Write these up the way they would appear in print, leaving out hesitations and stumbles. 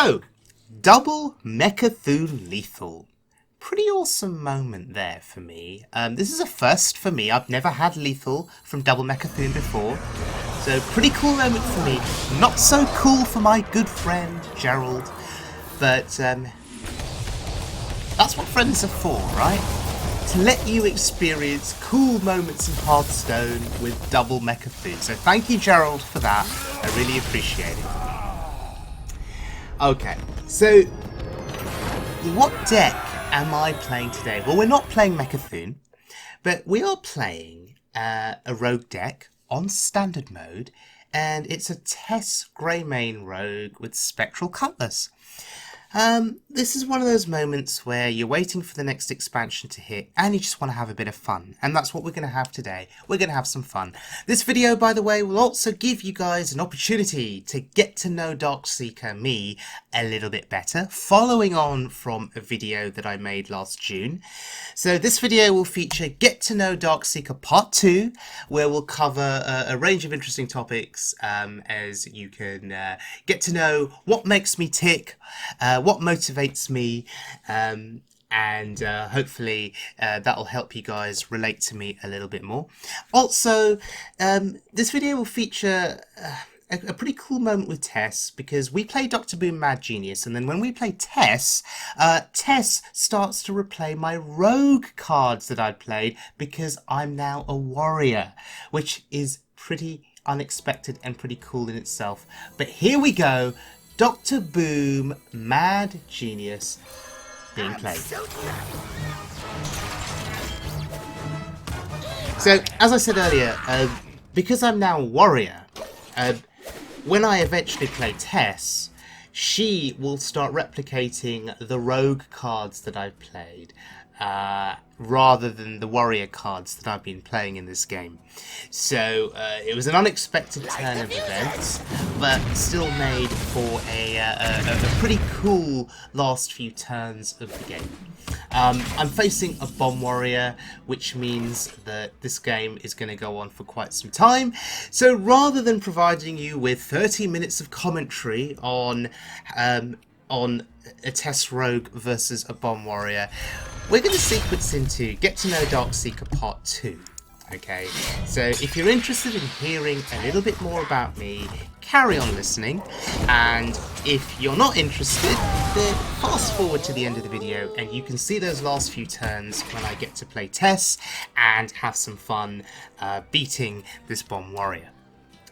So, double Mecha'thun lethal. Pretty awesome moment there for me. This is a first for me. I've never had lethal from double Mecha'thun before. So, pretty cool moment for me. Not so cool for my good friend, Gerald. But, that's what friends are for, right? To let you experience cool moments in Hearthstone with double Mecha'thun. So, thank you, Gerald, for that. I really appreciate it. Okay, so what deck am I playing today? Well, we're not playing Mecha'thun, but we are playing a rogue deck on standard mode, and it's a Tess Greymane rogue with Spectral Cutlass. This is one of those moments where you're waiting for the next expansion to hit and you just want to have a bit of fun, and that's what we're going to have today. We're going to have some fun. This video, by the way, will also give you guys an opportunity to get to know Darkseeker, me, a little bit better, following on from a video that I made last June. So this video will feature Get to Know Darkseeker Part 2, where we'll cover a range of interesting topics as you can get to know what makes me tick, what motivates me, and hopefully that'll help you guys relate to me a little bit more. Also, this video will feature a pretty cool moment with Tess, because we play Dr. Boom Mad Genius, and then when we play Tess, Tess starts to replay my rogue cards that I'd played, because I'm now a warrior, which is pretty unexpected and pretty cool in itself. But here we go. Dr. Boom Mad Genius being played. So, as I said earlier, because I'm now a warrior, when I eventually play Tess, she will start replicating the rogue cards that I've played, rather than the warrior cards that I've been playing in this game. So it was an unexpected turn of events, but still made for a pretty cool last few turns of the game. I'm facing a bomb warrior, which means that this game is going to go on for quite some time. So rather than providing you with 30 minutes of commentary on a Tess Rogue versus a bomb warrior, we're going to sequence into Get to Know Darkseeker Part 2. Okay, so if you're interested in hearing a little bit more about me, carry on listening, and if you're not interested, then fast forward to the end of the video and you can see those last few turns when I get to play Tess and have some fun beating this bomb warrior.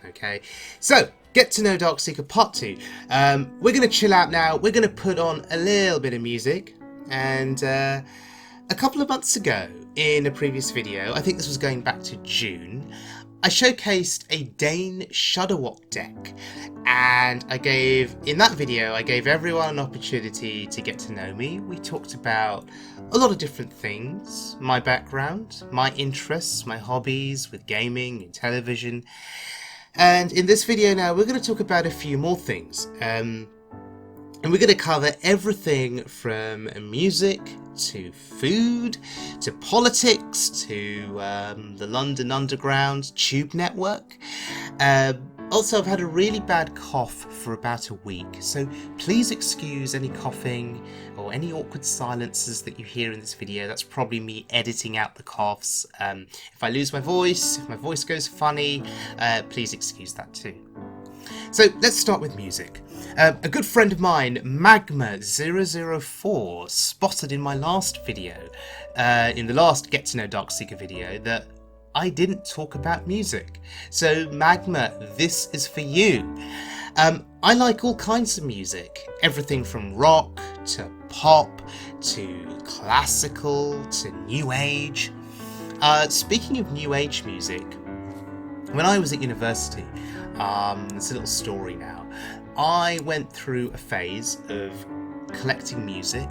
Okay, so Get to Know Darkseeker Part 2. We're going to chill out now. We're going to put on a little bit of music, and a couple of months ago in a previous video, I think this was going back to June, I showcased a Dane Shudderwock deck, and in that video I gave everyone an opportunity to get to know me. We talked about a lot of different things, my background, my interests, my hobbies with gaming and television. And in this video now, we're going to talk about a few more things. And we're going to cover everything from music to food to politics to the London Underground Tube Network. Also, I've had a really bad cough for about a week, so please excuse any coughing or any awkward silences that you hear in this video. That's probably me editing out the coughs. If I lose my voice, if my voice goes funny, please excuse that too. So let's start with music. A good friend of mine, Magma004, spotted in my last video, in the last Get to Know Darkseeker video, that I didn't talk about music. So Magma, this is for you. I like all kinds of music, everything from rock to pop to classical to new age. Speaking of new age music, when I was at university, it's a little story now, I went through a phase of collecting music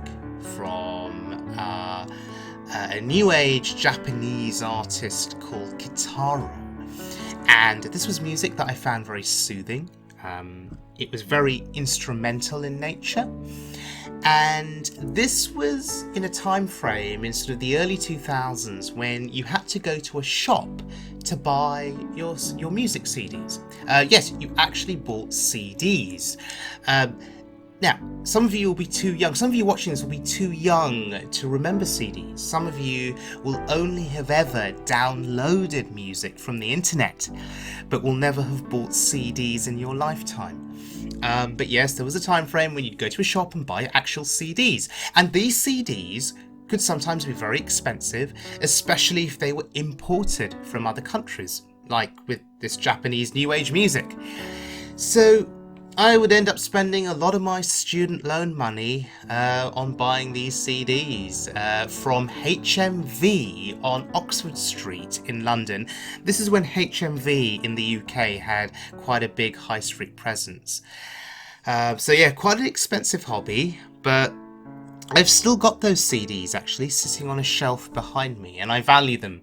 from a new age Japanese artist called Kitaro, and this was music that I found very soothing. It was very instrumental in nature, and this was in a time frame in sort of the early 2000s when you had to go to a shop to buy your music CDs. Yes, you actually bought CDs. Now, some of you will be too young, some of you watching this will be too young to remember CDs. Some of you will only have ever downloaded music from the internet, but will never have bought CDs in your lifetime. But yes, there was a time frame when you'd go to a shop and buy actual CDs, and these CDs could sometimes be very expensive, especially if they were imported from other countries, like with this Japanese New Age music. So I would end up spending a lot of my student loan money on buying these CDs from HMV on Oxford Street in London. This is when HMV in the UK had quite a big high street presence. So yeah, quite an expensive hobby, but I've still got those CDs actually sitting on a shelf behind me, and I value them.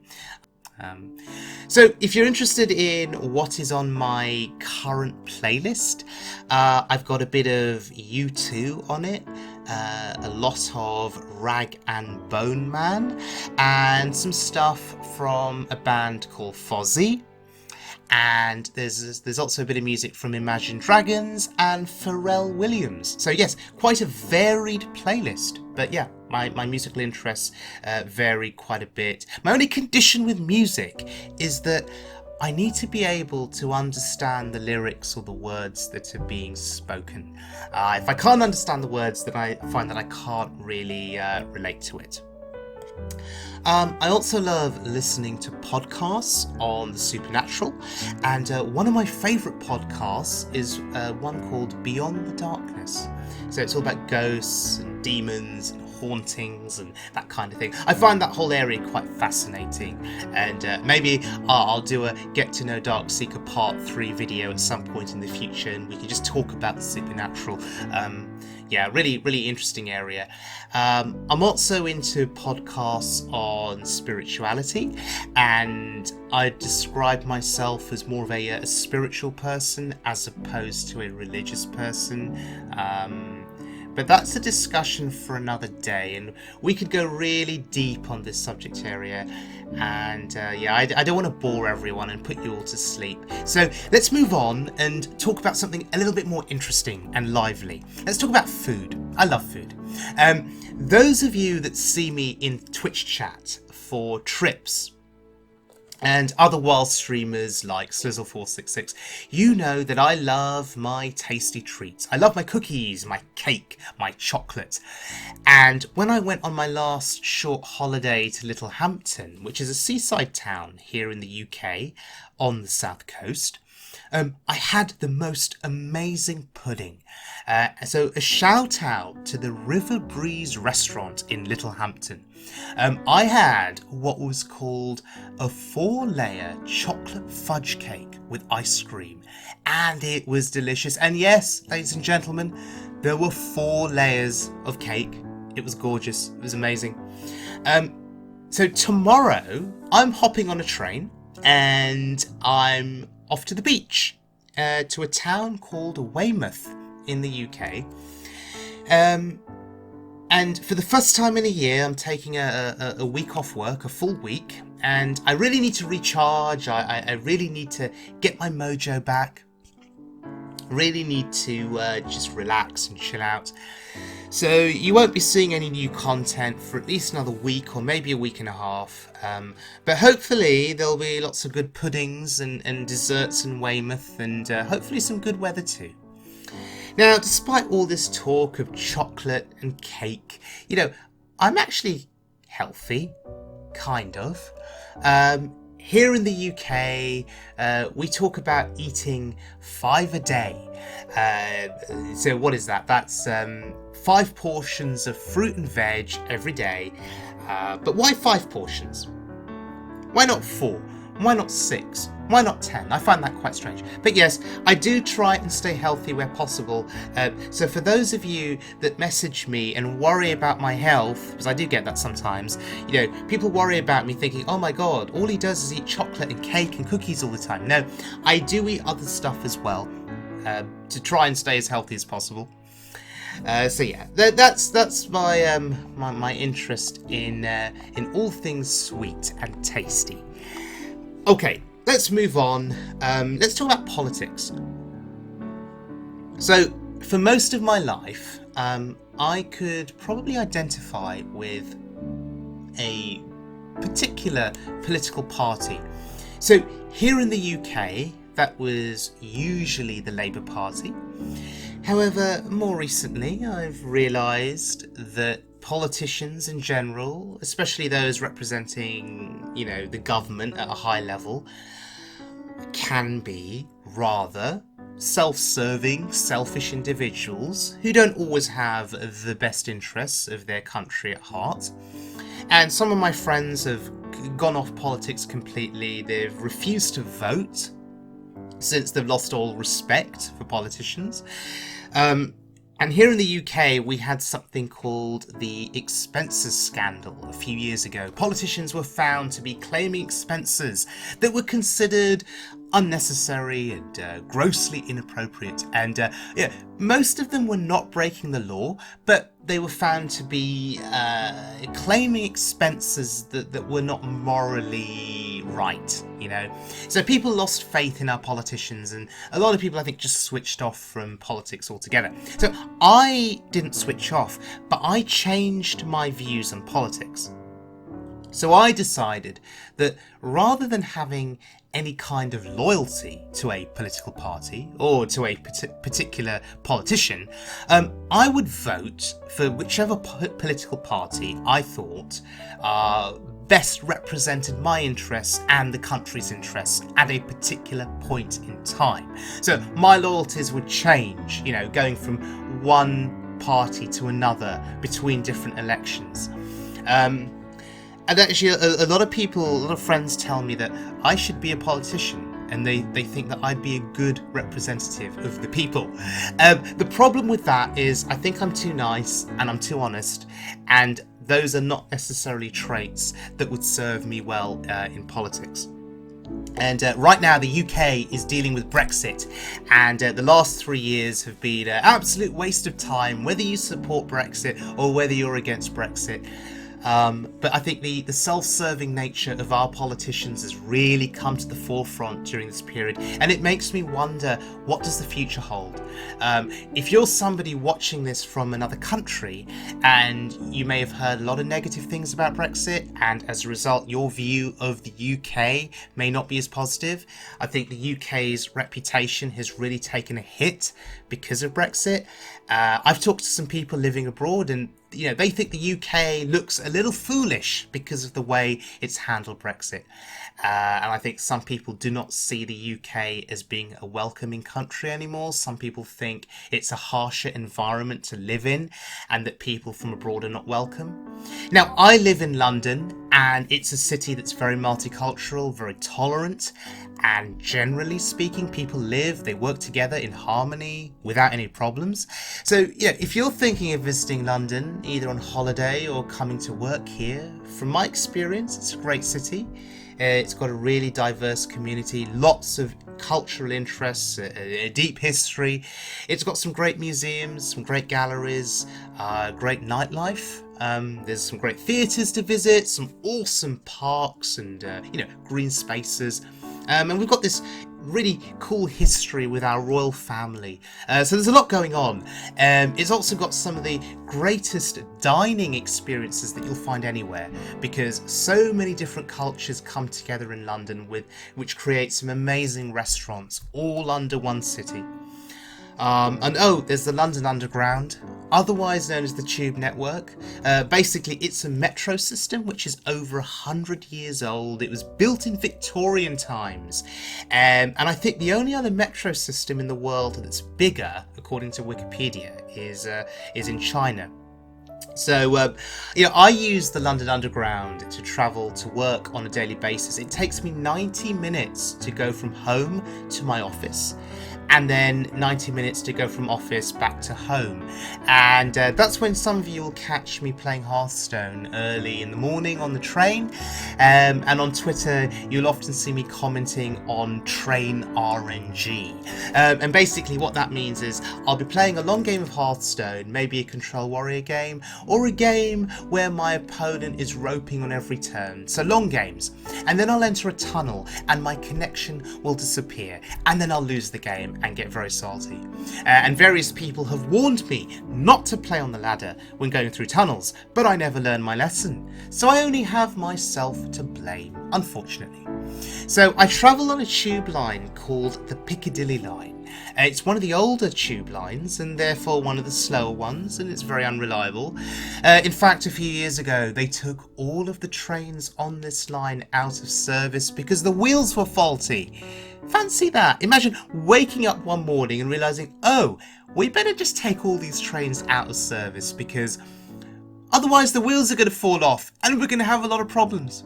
So if you're interested in what is on my current playlist, I've got a bit of U2 on it, a lot of Rag and Bone Man, and some stuff from a band called Fozzy. And there's also a bit of music from Imagine Dragons and Pharrell Williams. So yes, quite a varied playlist. But yeah, my musical interests vary quite a bit. My only condition with music is that I need to be able to understand the lyrics or the words that are being spoken. If I can't understand the words, then I find that I can't really relate to it. I also love listening to podcasts on the supernatural, and one of my favourite podcasts is one called Beyond the Darkness. So it's all about ghosts and demons and hauntings and that kind of thing. I find that whole area quite fascinating, and maybe I'll do a Get to Know Darkseeker Part 3 video at some point in the future, and we can just talk about the supernatural. Yeah, really interesting area. I'm also into podcasts on spirituality, and I describe myself as more of a spiritual person as opposed to a religious person. But that's a discussion for another day, and we could go really deep on this subject area. And yeah, I don't want to bore everyone and put you all to sleep. So let's move on and talk about something a little bit more interesting and lively. Let's talk about food. I love food. Those of you that see me in Twitch chat for Tripz and other wild streamers like Slizzle466, you know that I love my tasty treats. I love my cookies, my cake, my chocolate. And when I went on my last short holiday to Littlehampton, which is a seaside town here in the UK on the south coast, I had the most amazing pudding. So a shout out to the River Breeze restaurant in Littlehampton. I had what was called a 4-layer chocolate fudge cake with ice cream, and it was delicious. And yes, ladies and gentlemen, there were 4 layers of cake. It was gorgeous. It was amazing. So tomorrow I'm hopping on a train and I'm off to the beach, to a town called Weymouth in the UK. And for the first time in a year, I'm taking a week off work, a full week, and I really need to recharge. I really need to get my mojo back. Really need to just relax and chill out. So you won't be seeing any new content for at least another week or maybe a week and a half. But hopefully there'll be lots of good puddings and desserts in Weymouth, and hopefully some good weather too. Now, despite all this talk of chocolate and cake, you know, I'm actually healthy, kind of. Here in the UK, we talk about eating 5 a day. So what is that? That's 5 portions of fruit and veg every day. But why 5 portions? Why not 4? Why not 6? Why not 10? I find that quite strange. But yes, I do try and stay healthy where possible. So for those of you that message me and worry about my health, because I do get that sometimes, you know, people worry about me thinking, oh my god, all he does is eat chocolate and cake and cookies all the time. No, I do eat other stuff as well, to try and stay as healthy as possible. So yeah, that's my my interest in all things sweet and tasty. Okay, let's move on. Let's talk about politics. So for most of my life, I could probably identify with a particular political party. So here in the UK, that was usually the Labour Party. However, more recently, I've realised that politicians in general, especially those representing, the government at a high level, can be rather self-serving, selfish individuals who don't always have the best interests of their country at heart. And some of my friends have gone off politics completely. They've refused to vote since they've lost all respect for politicians. And here in the UK, we had something called the expenses scandal a few years ago. Politicians were found to be claiming expenses that were considered unnecessary and grossly inappropriate. And most of them were not breaking the law, but they were found to be claiming expenses that were not morally right, So people lost faith in our politicians, and a lot of people, I think, just switched off from politics altogether. So I didn't switch off, but I changed my views on politics. So I decided that rather than having any kind of loyalty to a political party or to a particular politician, I would vote for whichever political party I thought best represented my interests and the country's interests at a particular point in time. So my loyalties would change, going from one party to another between different elections. And actually, a lot of friends tell me that I should be a politician, and they think that I'd be a good representative of the people. The problem with that is I think I'm too nice and I'm too honest, and those are not necessarily traits that would serve me well in politics. And right now the UK is dealing with Brexit, and the last 3 years have been an absolute waste of time, whether you support Brexit or whether you're against Brexit. But I think the self-serving nature of our politicians has really come to the forefront during this period, and it makes me wonder, what does the future hold? If you're somebody watching this from another country, and you may have heard a lot of negative things about Brexit, and as a result your view of the UK may not be as positive, I think the UK's reputation has really taken a hit because of Brexit. I've talked to some people living abroad, and they think the UK looks a little foolish because of the way it's handled Brexit. And I think some people do not see the UK as being a welcoming country anymore. Some people think it's a harsher environment to live in, and that people from abroad are not welcome. Now, I live in London, and it's a city that's very multicultural, very tolerant, and generally speaking, people they work together in harmony without any problems. So, if you're thinking of visiting London, either on holiday or coming to work here, from my experience, it's a great city. It's got a really diverse community, lots of cultural interests, a deep history. It's got some great museums, some great galleries, great nightlife. There's some great theatres to visit, some awesome parks and, green spaces. And we've got this really cool history with our royal family. So there's a lot going on. It's also got some of the greatest dining experiences that you'll find anywhere, because so many different cultures come together in London, which creates some amazing restaurants all under one city. And there's the London Underground, otherwise known as the Tube Network. Basically, it's a metro system which is over 100 years old. It was built in Victorian times. And I think the only other metro system in the world that's bigger, according to Wikipedia, is in China. So, I use the London Underground to travel to work on a daily basis. It takes me 90 minutes to go from home to my office, and then 90 minutes to go from office back to home. And that's when some of you will catch me playing Hearthstone early in the morning on the train. And on Twitter, you'll often see me commenting on train RNG. And basically what that means is I'll be playing a long game of Hearthstone, maybe a Control Warrior game, or a game where my opponent is roping on every turn. So long games. And then I'll enter a tunnel and my connection will disappear. And then I'll lose the game. and get very salty. And various people have warned me not to play on the ladder when going through tunnels, but I never learned my lesson. So I only have myself to blame, unfortunately. So I travel on a tube line called the Piccadilly line. It's one of the older tube lines and therefore one of the slower ones, and it's very unreliable. In fact, a few years ago they took all of the trains on this line out of service because the wheels were faulty. Fancy that. Imagine waking up one morning and realising, oh, we better just take all these trains out of service because otherwise the wheels are going to fall off and we're going to have a lot of problems.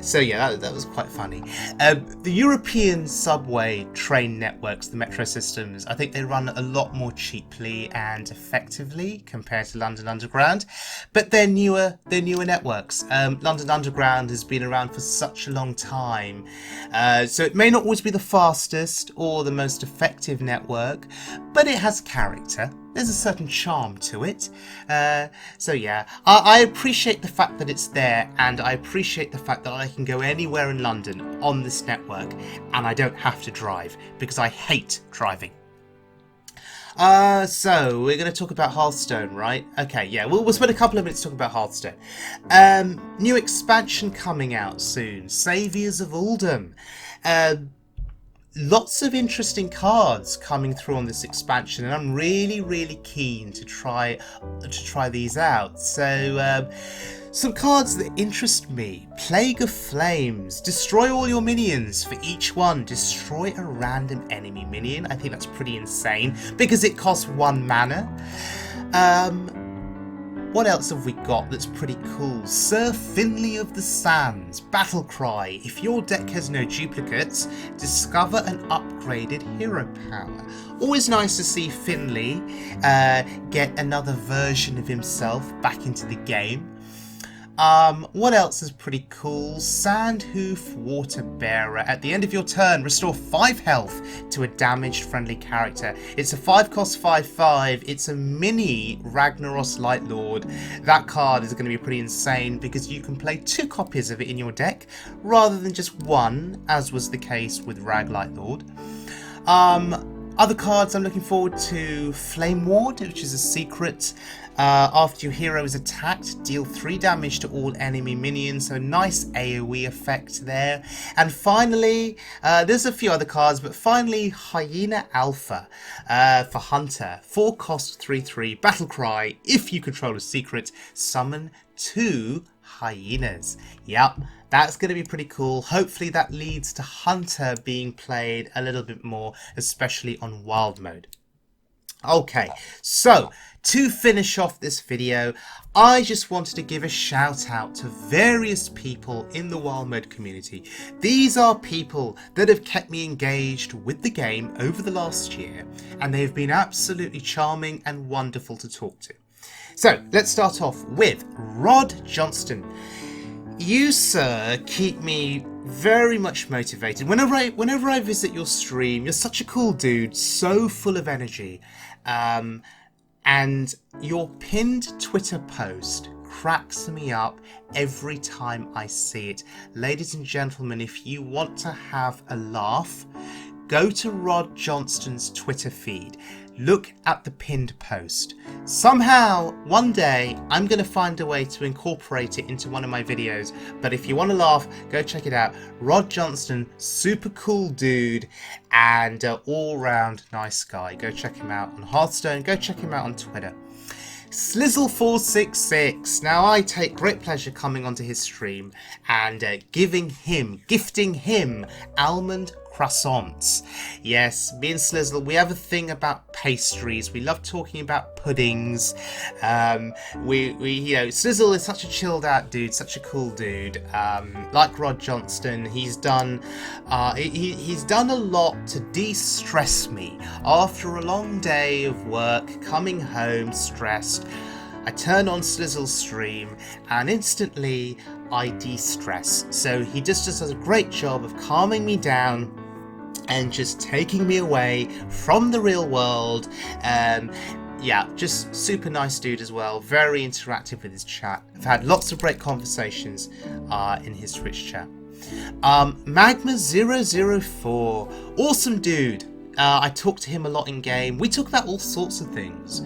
So yeah, that was quite funny. The European subway train networks, the metro systems, I think they run a lot more cheaply and effectively compared to London Underground, but they're newer networks. London Underground has been around for such a long time, so it may not always be the fastest or the most effective network, but it has character. There's a certain charm to it. So yeah, I appreciate the fact that it's there, and I appreciate the fact that I can go anywhere in London on this network and I don't have to drive because I hate driving. So we're going to talk about Hearthstone, right? Okay, yeah, we'll spend a couple of minutes talking about Hearthstone. New expansion coming out soon, Saviors of Uldum. Lots of interesting cards coming through on this expansion, and I'm really keen to try these out. So some cards that interest me: Plague of Flames, destroy all your minions. For each one, destroy a random enemy minion. I think that's pretty insane because it costs 1 mana. What else have we got that's pretty cool? Sir Finley of the Sands, Battle Cry. If your deck has no duplicates, discover an upgraded hero power. Always nice to see Finley get another version of himself back into the game. What else is pretty cool? Sandhoof Water Bearer. At the end of your turn, restore 5 health to a damaged friendly character. It's a 5-cost 5/5. It's a mini Ragnaros Light Lord. That card is going to be pretty insane because you can play 2 copies of it in your deck rather than just 1, as was the case with Rag Light Lord. Other cards I'm looking forward to: Flame Ward, which is a secret. After your hero is attacked, deal 3 damage to all enemy minions, so nice AoE effect there. And finally, there's a few other cards, but finally, Hyena Alpha for Hunter. 4-cost 3/3, Battle Cry. If you control a secret, summon 2 hyenas. Yep, that's going to be pretty cool. Hopefully that leads to Hunter being played a little bit more, especially on Wild Mode. Okay, so to finish off this video, I just wanted to give a shout out to various people in the Wild Mode community. These are people that have kept me engaged with the game over the last year, and they've been absolutely charming and wonderful to talk to. So let's start off with Rod Johnston. You, sir, keep me very much motivated. Whenever I visit your stream, you're such a cool dude, so full of energy. And your pinned Twitter post cracks me up every time I see it. Ladies and gentlemen, if you want to have a laugh, go to Rod Johnston's Twitter feed. Look at the pinned post. Somehow, one day, I'm going to find a way to incorporate it into one of my videos. But if you want to laugh, go check it out. Rod Johnston, super cool dude and all-round nice guy. Go check him out on Hearthstone. Go check him out on Twitter. Slizzle466. Now, I take great pleasure coming onto his stream and gifting him almond croissants. Yes, me and Slizzle, we have a thing about pastries. We love talking about puddings. Slizzle is such a chilled out dude, such a cool dude. Like Rod Johnston, he's done a lot to de-stress me. After a long day of work, coming home stressed, I turn on Slizzle's stream and instantly I de-stress. So he just does a great job of calming me down and just taking me away from the real world. Yeah, just super nice dude as well. Very interactive with his chat. I've had lots of great conversations in his Twitch chat. Magma004, awesome dude. I talk to him a lot in game. We talk about all sorts of things.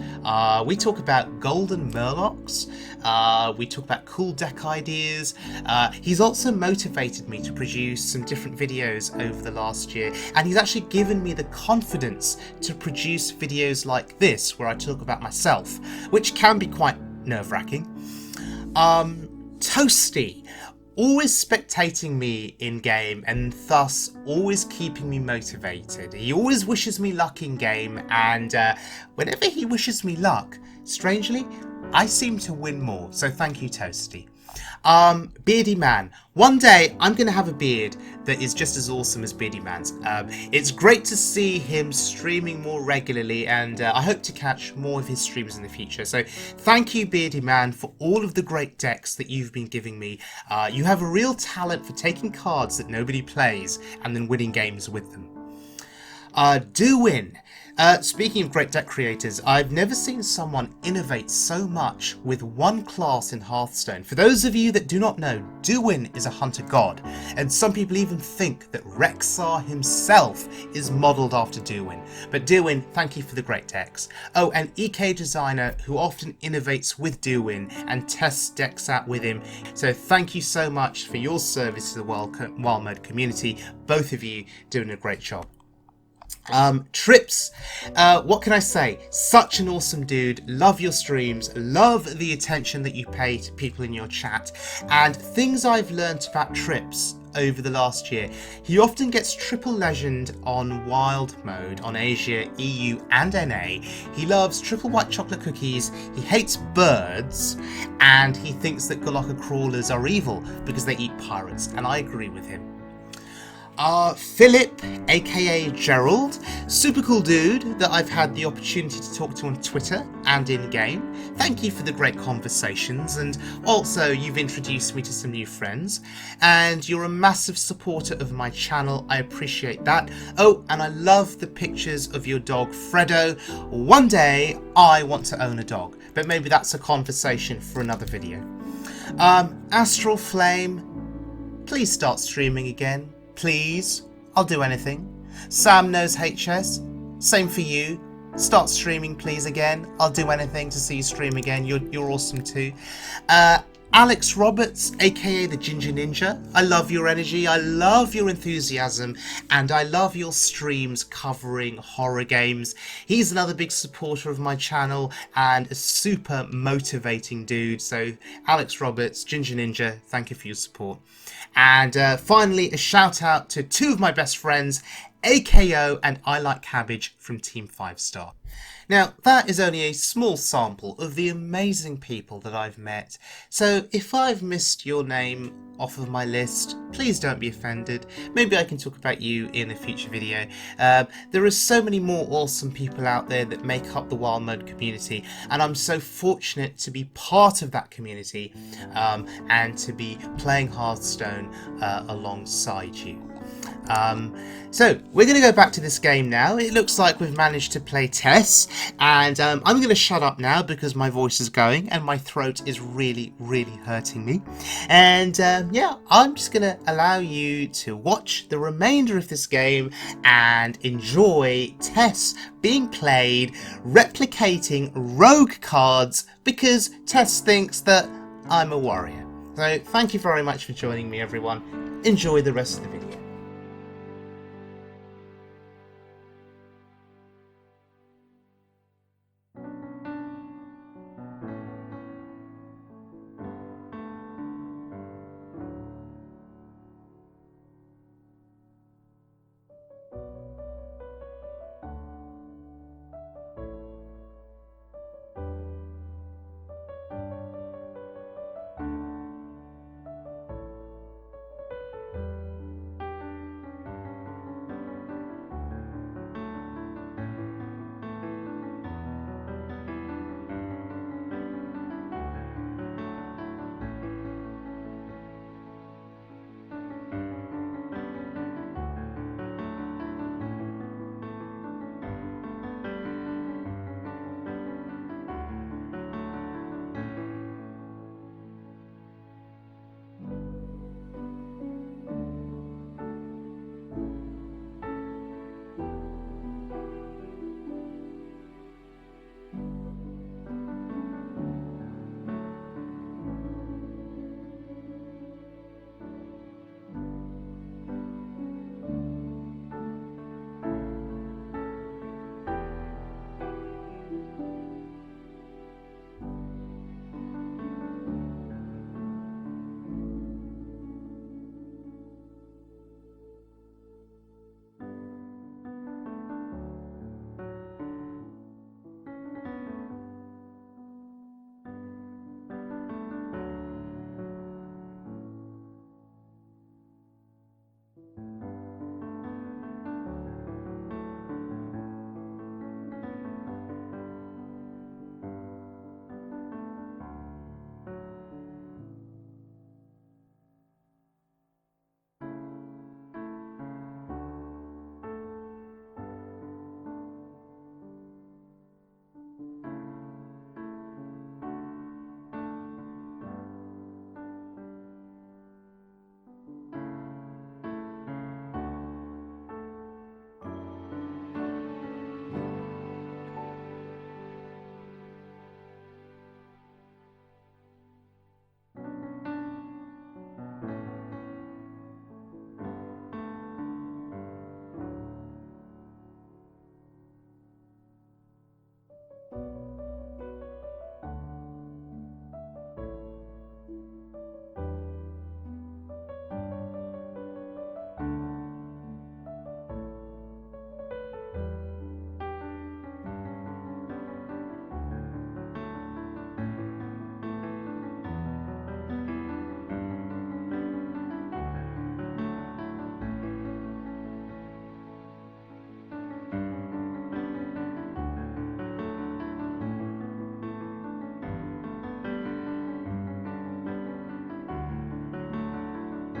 We talk about golden murlocs. We talk about cool deck ideas. He's also motivated me to produce some different videos over the last year, and he's actually given me the confidence to produce videos like this where I talk about myself, which can be quite nerve-wracking. Toasti, always spectating me in game and thus always keeping me motivated. He always wishes me luck in game, and whenever he wishes me luck, strangely, I seem to win more. So thank you, Toasti. Beardyman. One day I'm going to have a beard that is just as awesome as Beardyman's. It's great to see him streaming more regularly, and I hope to catch more of his streams in the future. So thank you, Beardyman, for all of the great decks that you've been giving me. You have a real talent for taking cards that nobody plays and then winning games with them. Duwin. Speaking of great deck creators, I've never seen someone innovate so much with one class in Hearthstone. For those of you that do not know, Duwin is a hunter god, and some people even think that Rexxar himself is modelled after Duwin. But Duwin, thank you for the great decks. Oh, and EK Designer, who often innovates with Duwin and tests decks out with him. So thank you so much for your service to the Wild Mode community. Both of you doing a great job. Tripz, what can I say? Such an awesome dude. Love your streams, love the attention that you pay to people in your chat, and things I've learnt about Tripz over the last year. He often gets triple legend on wild mode on Asia, EU and NA. He loves triple white chocolate cookies, he hates birds, and he thinks that Golokka crawlers are evil because they eat pirates, and I agree with him. Philipp, aka Gerald, super cool dude that I've had the opportunity to talk to on Twitter and in game. Thank you for the great conversations, and also you've introduced me to some new friends, and you're a massive supporter of my channel. I appreciate that. Oh, and I love the pictures of your dog Fredo. One day I want to own a dog, but maybe that's a conversation for another video. Astralflame, please start streaming again. Please, I'll do anything. SamsKnowsHS, same for you. Start streaming, please, again. I'll do anything to see you stream again. You're awesome too. Alex Roberts, aka the Ginger Ninja. I love your energy, I love your enthusiasm, and I love your streams covering horror games. He's another big supporter of my channel and a super motivating dude. So Alex Roberts, Ginger Ninja, thank you for your support. And finally, a shout out to two of my best friends, AKO and ILikeCabbage from Team 5 Star. Now, that is only a small sample of the amazing people that I've met, so if I've missed your name off of my list, please don't be offended. Maybe I can talk about you in a future video. There are so many more awesome people out there that make up the Wild Mode community, and I'm so fortunate to be part of that community and to be playing Hearthstone alongside you. So we're going to go back to this game now. It looks like we've managed to play Tess, and I'm going to shut up now because my voice is going and my throat is really hurting me. And yeah, I'm just going to allow you to watch the remainder of this game and enjoy Tess being played, replicating rogue cards because Tess thinks that I'm a warrior. So thank you very much for joining me, everyone. Enjoy the rest of the video.